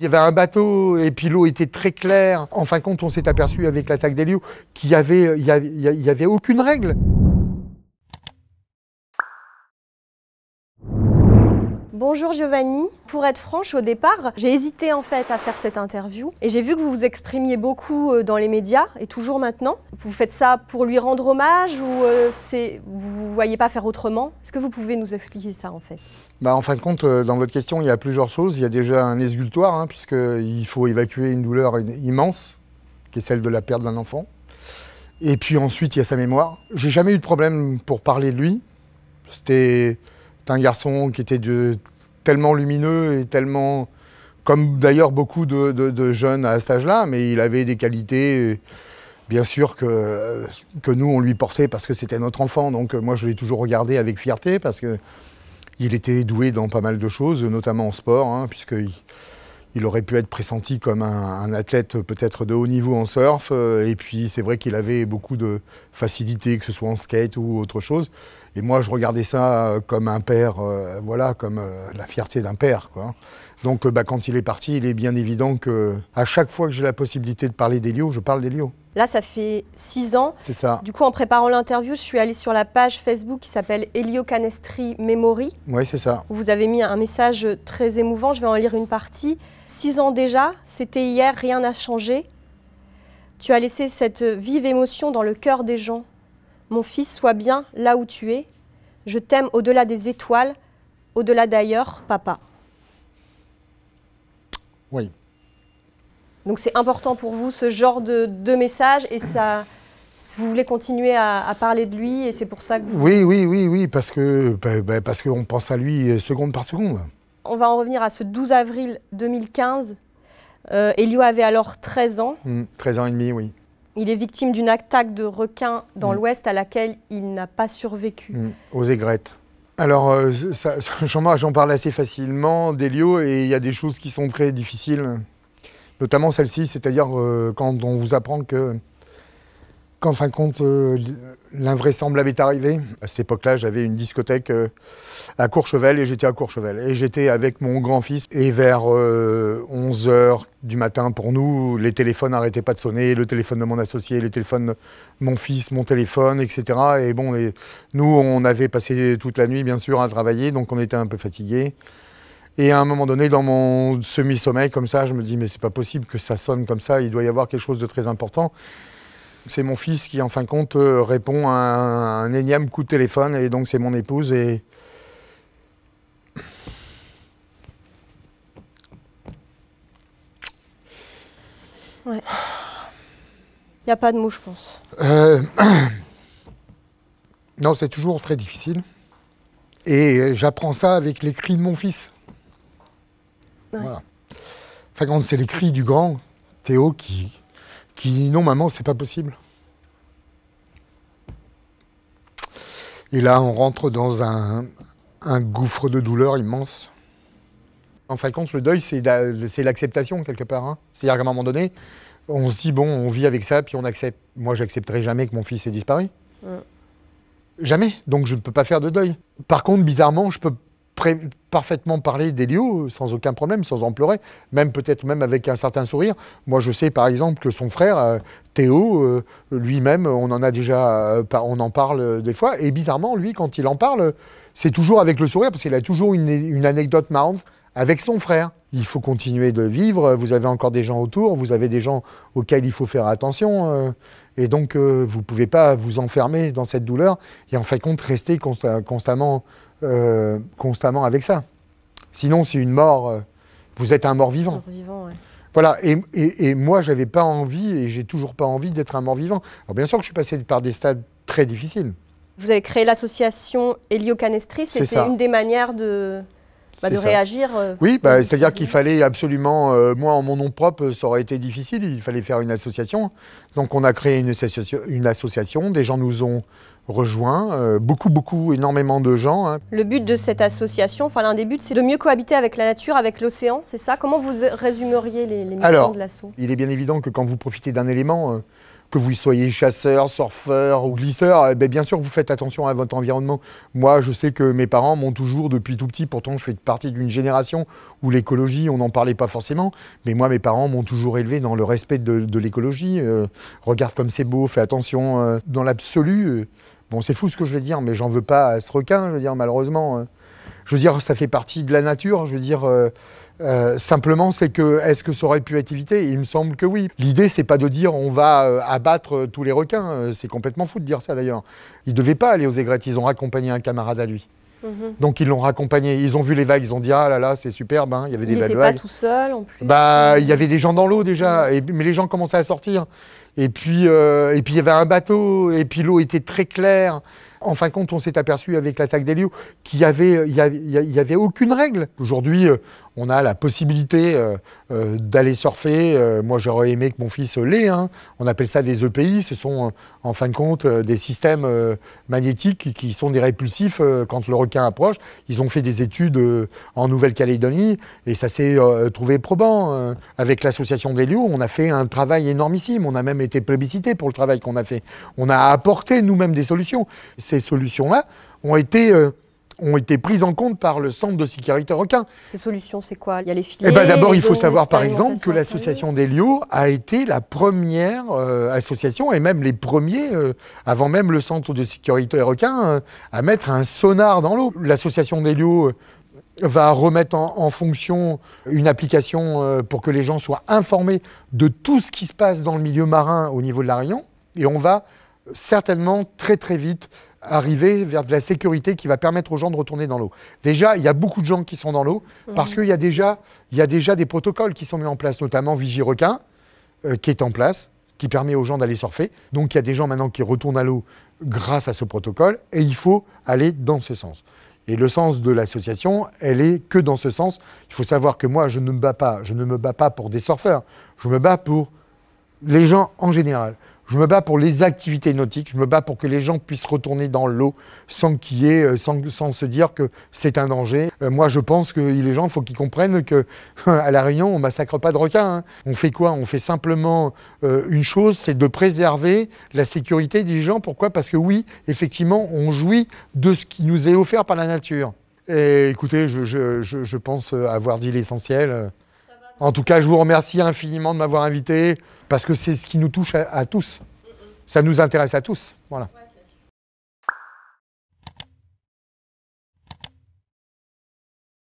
Il y avait un bateau et puis l'eau était très claire. En fin de compte, on s'est aperçu avec l'attaque d'Elio qu'il y avait aucune règle. Bonjour Giovanni. Pour être franche, au départ, j'ai hésité en fait à faire cette interview et j'ai vu que vous vous exprimiez beaucoup dans les médias et toujours maintenant. Vous faites ça pour lui rendre hommage ou vous ne voyez pas faire autrement? Est-ce que vous pouvez nous expliquer ça en fait? En fin de compte, dans votre question, il y a plusieurs choses. Il y a déjà un exutoire, puisqu'il faut évacuer une douleur immense, qui est celle de la perte d'un enfant. Et puis ensuite, il y a sa mémoire. J'ai jamais eu de problème pour parler de lui. C'était un garçon qui était tellement lumineux et tellement, comme d'ailleurs beaucoup de jeunes à cet âge-là, mais il avait des qualités, bien sûr, que nous, on lui portait parce que c'était notre enfant. Donc moi, je l'ai toujours regardé avec fierté parce qu'il était doué dans pas mal de choses, notamment en sport, puisqu'il aurait pu être pressenti comme un athlète peut-être de haut niveau en surf. Et puis c'est vrai qu'il avait beaucoup de facilité, que ce soit en skate ou autre chose. Et moi, je regardais ça comme un père, comme la fierté d'un père, quoi. Donc quand il est parti, il est bien évident qu'à chaque fois que j'ai la possibilité de parler d'Elio, je parle d'Elio. Là, ça fait 6 ans. C'est ça. Du coup, en préparant l'interview, je suis allée sur la page Facebook qui s'appelle Elio Canestri Memory. Oui, c'est ça. Vous avez mis un message très émouvant, je vais en lire une partie. 6 ans déjà, c'était hier, rien n'a changé. Tu as laissé cette vive émotion dans le cœur des gens. Mon fils, sois bien là où tu es. Je t'aime au-delà des étoiles, au-delà d'ailleurs, papa. Oui. Donc c'est important pour vous ce genre de message et ça, vous voulez continuer à parler de lui et c'est pour ça que vous... Oui, parce qu'on pense à lui seconde par seconde. On va en revenir à ce 12 avril 2015. Elio avait alors 13 ans. 13 ans et demi, oui. Il est victime d'une attaque de requin dans l'Ouest à laquelle il n'a pas survécu. Aux aigrettes. Alors, j'en parle assez facilement d'Elio et il y a des choses qui sont très difficiles. Notamment celle-ci, c'est-à-dire quand on vous apprend qu'en fin de compte, l'invraisemblable est arrivé. À cette époque-là, j'avais une discothèque à Courchevel et j'étais à Courchevel. Et j'étais avec mon grand-fils et vers 11 h du matin pour nous, les téléphones n'arrêtaient pas de sonner, le téléphone de mon associé, le téléphone de mon fils, mon téléphone, etc. Et bon, nous, on avait passé toute la nuit, bien sûr, à travailler, donc on était un peu fatigués. Et à un moment donné, dans mon semi-sommeil, comme ça, je me dis, mais c'est pas possible que ça sonne comme ça, il doit y avoir quelque chose de très important. C'est mon fils qui, en fin de compte, répond à un énième coup de téléphone, et donc c'est mon épouse. Et ouais. Il n'y a pas de mots, je pense. Non, c'est toujours très difficile. Et j'apprends ça avec les cris de mon fils. Ouais. Voilà. Enfin, quand c'est les cris du grand Théo qui dit non maman, c'est pas possible. Et là, on rentre dans un gouffre de douleur immense. En fin de compte, le deuil, c'est l'acceptation quelque part. C'est-à-dire qu'à un moment donné, on se dit bon, on vit avec ça, puis on accepte. Moi, j'accepterai jamais que mon fils ait disparu. Jamais. Donc, je ne peux pas faire de deuil. Par contre, bizarrement, je peux parfaitement parler d'Elio sans aucun problème, sans en pleurer, peut-être même avec un certain sourire. Moi, je sais par exemple que son frère, Théo, lui-même, on en parle des fois, et bizarrement, lui, quand il en parle, c'est toujours avec le sourire, parce qu'il a toujours une anecdote marrante avec son frère. Il faut continuer de vivre, vous avez encore des gens autour, vous avez des gens auxquels il faut faire attention, et donc vous ne pouvez pas vous enfermer dans cette douleur, et en fin de compte, rester constamment avec ça. Sinon, c'est une mort, vous êtes un mort-vivant. Mort-vivant, ouais. Voilà, et moi, j'avais pas envie, et j'ai toujours pas envie d'être un mort-vivant. Alors bien sûr que je suis passé par des stades très difficiles. Vous avez créé l'association Elio Canestri, c'était une des manières de réagir. Oui, c'est-à-dire qu'il fallait absolument, moi en mon nom propre, ça aurait été difficile, il fallait faire une association. Donc on a créé une association, des gens nous ont rejoints, énormément de gens. Le but de cette association, enfin l'un des buts, c'est de mieux cohabiter avec la nature, avec l'océan, c'est ça? Comment vous résumeriez les missions de l'asso? Il est bien évident que quand vous profitez d'un élément, Que vous soyez chasseur, surfeur ou glisseur, bien sûr, vous faites attention à votre environnement. Moi, je sais que mes parents m'ont toujours, depuis tout petit, pourtant je fais partie d'une génération où l'écologie, on n'en parlait pas forcément, mais moi, mes parents m'ont toujours élevé dans le respect de l'écologie. Regarde comme c'est beau, fais attention. Dans l'absolu, bon, c'est fou ce que je vais dire, mais j'en veux pas à ce requin, je veux dire, malheureusement. Je veux dire, ça fait partie de la nature, je veux dire... simplement, c'est que, est-ce que ça aurait pu être évité? Il me semble que oui. L'idée, c'est pas de dire on va abattre tous les requins. C'est complètement fou de dire ça d'ailleurs. Ils devaient pas aller aux aigrettes, ils ont raccompagné un camarade à lui. Donc ils l'ont raccompagné, ils ont vu les vagues, ils ont dit ah là là c'est superbe, hein. Il y avait des belles vagues. Il n'était pas tout seul en plus. Bah il y avait des gens dans l'eau déjà, mais les gens commençaient à sortir. Et puis il y avait un bateau, et puis l'eau était très claire. En fin de compte, on s'est aperçu avec l'attaque d'Hélios qu'il y avait aucune règle. Aujourd'hui, on a la possibilité d'aller surfer. Moi, j'aurais aimé que mon fils l'ait. Hein. On appelle ça des EPI. Ce sont, en fin de compte, des systèmes magnétiques qui sont des répulsifs quand le requin approche. Ils ont fait des études en Nouvelle-Calédonie et ça s'est trouvé probant. Avec l'association d'Hélios, on a fait un travail énormissime. On a même été plébiscité pour le travail qu'on a fait. On a apporté nous-mêmes des solutions. Ces solutions-là ont été prises en compte par le Centre de sécurité requin. Ces solutions, c'est quoi? Il y a les filets. D'abord, il faut savoir par exemple que l'association d'Hélios a été la première association, et même les premiers, avant même le Centre de sécurité requin, à mettre un sonar dans l'eau. L'association d'Hélios va remettre en fonction une application pour que les gens soient informés de tout ce qui se passe dans le milieu marin au niveau de la Réunion. Et on va certainement très très vite arriver vers de la sécurité qui va permettre aux gens de retourner dans l'eau. Déjà, il y a beaucoup de gens qui sont dans l'eau parce qu'il y a déjà des protocoles qui sont mis en place, notamment Vigirequin, qui est en place, qui permet aux gens d'aller surfer. Donc il y a des gens maintenant qui retournent à l'eau grâce à ce protocole et il faut aller dans ce sens. Et le sens de l'association, elle est que dans ce sens. Il faut savoir que moi, je ne me bats pas pour des surfeurs, je me bats pour les gens en général. Je me bats pour les activités nautiques, je me bats pour que les gens puissent retourner dans l'eau sans sans se dire que c'est un danger. Moi, je pense que les gens, il faut qu'ils comprennent qu'à La Réunion, on ne massacre pas de requins. Hein. On fait quoi? On fait simplement une chose, c'est de préserver la sécurité des gens. Pourquoi? Parce que oui, effectivement, on jouit de ce qui nous est offert par la nature. Et écoutez, je pense avoir dit l'essentiel. En tout cas, je vous remercie infiniment de m'avoir invité, parce que c'est ce qui nous touche à tous. Ça nous intéresse à tous. Voilà.